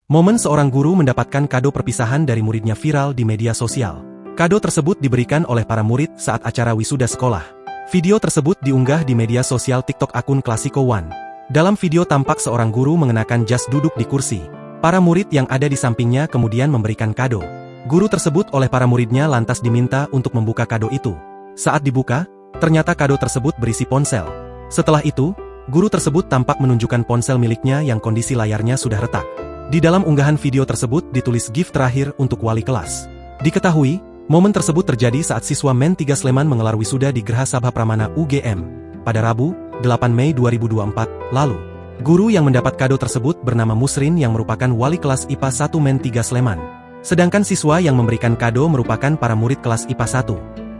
Momen seorang guru mendapatkan kado perpisahan dari muridnya viral di media sosial. Kado tersebut diberikan oleh para murid saat acara wisuda sekolah. Video tersebut diunggah di media sosial TikTok akun Klasiko One. Dalam video tampak seorang guru mengenakan jas duduk di kursi. Para murid yang ada di sampingnya kemudian memberikan kado. Guru tersebut oleh para muridnya lantas diminta untuk membuka kado itu. Saat dibuka, ternyata kado tersebut berisi ponsel. Setelah itu, guru tersebut tampak menunjukkan ponsel miliknya yang kondisi layarnya sudah retak. Di dalam unggahan video tersebut ditulis gift terakhir untuk wali kelas. Diketahui, momen tersebut terjadi saat siswa Men 3 Sleman menggelar wisuda di Geraha Sabha Pramana UGM pada Rabu, 8 Mei 2024 lalu. Guru yang mendapat kado tersebut bernama Musrin yang merupakan wali kelas IPA 1 Men 3 Sleman. Sedangkan siswa yang memberikan kado merupakan para murid kelas IPA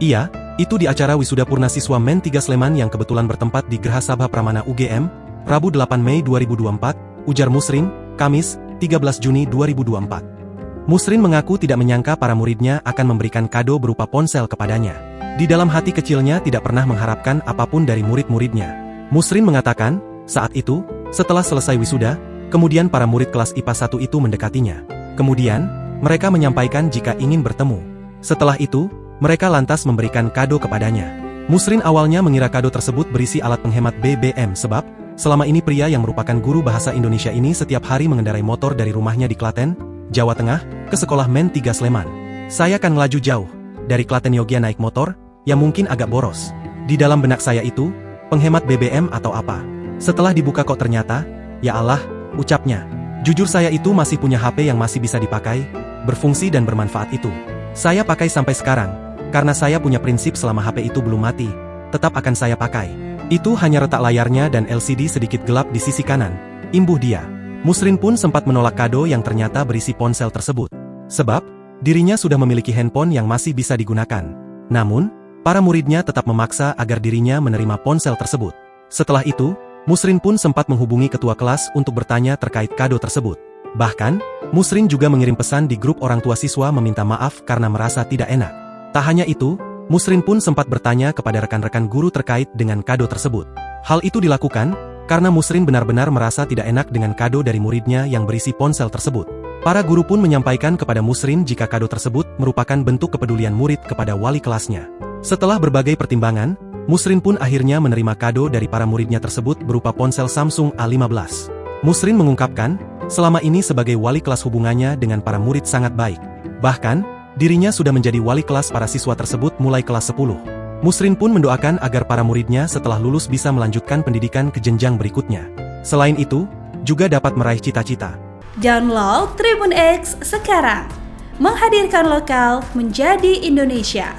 1. Iya, itu di acara wisuda purna siswa Men 3 Sleman yang kebetulan bertempat di Geraha Sabha Pramana UGM, Rabu 8 Mei 2024, ujar Musrin, Kamis, 13 Juni 2024. Musrin mengaku tidak menyangka para muridnya akan memberikan kado berupa ponsel kepadanya. Di dalam hati kecilnya tidak pernah mengharapkan apapun dari murid-muridnya. Musrin mengatakan, saat itu, setelah selesai wisuda, kemudian para murid kelas IPA 1 itu mendekatinya. Kemudian, mereka menyampaikan jika ingin bertemu. Setelah itu, mereka lantas memberikan kado kepadanya. Musrin awalnya mengira kado tersebut berisi alat penghemat BBM sebab, selama ini pria yang merupakan guru bahasa Indonesia ini setiap hari mengendarai motor dari rumahnya di Klaten, Jawa Tengah, ke sekolah Men 3 Sleman. Saya akan melaju jauh, dari Klaten Yogya naik motor, ya mungkin agak boros. Di dalam benak saya itu, penghemat BBM atau apa? Setelah dibuka kok ternyata, ya Allah, ucapnya. Jujur saya itu masih punya HP yang masih bisa dipakai, berfungsi dan bermanfaat itu. Saya pakai sampai sekarang, karena saya punya prinsip selama HP itu belum mati, tetap akan saya pakai. Itu hanya retak layarnya dan LCD sedikit gelap di sisi kanan, imbuh dia. Musrin pun sempat menolak kado yang ternyata berisi ponsel tersebut. Sebab, dirinya sudah memiliki handphone yang masih bisa digunakan. Namun, para muridnya tetap memaksa agar dirinya menerima ponsel tersebut. Setelah itu, Musrin pun sempat menghubungi ketua kelas untuk bertanya terkait kado tersebut. Bahkan, Musrin juga mengirim pesan di grup orang tua siswa meminta maaf karena merasa tidak enak. Tak hanya itu, Musrin pun sempat bertanya kepada rekan-rekan guru terkait dengan kado tersebut. Hal itu dilakukan karena Musrin benar-benar merasa tidak enak dengan kado dari muridnya yang berisi ponsel tersebut. Para guru pun menyampaikan kepada Musrin jika kado tersebut merupakan bentuk kepedulian murid kepada wali kelasnya. Setelah berbagai pertimbangan, Musrin pun akhirnya menerima kado dari para muridnya tersebut berupa ponsel Samsung A15. Musrin mengungkapkan, selama ini sebagai wali kelas hubungannya dengan para murid sangat baik. Bahkan, dirinya sudah menjadi wali kelas para siswa tersebut mulai kelas 10. Musrin pun mendoakan agar para muridnya setelah lulus bisa melanjutkan pendidikan ke jenjang berikutnya. Selain itu, juga dapat meraih cita-cita. Download Tribun X sekarang. Menghadirkan lokal menjadi Indonesia.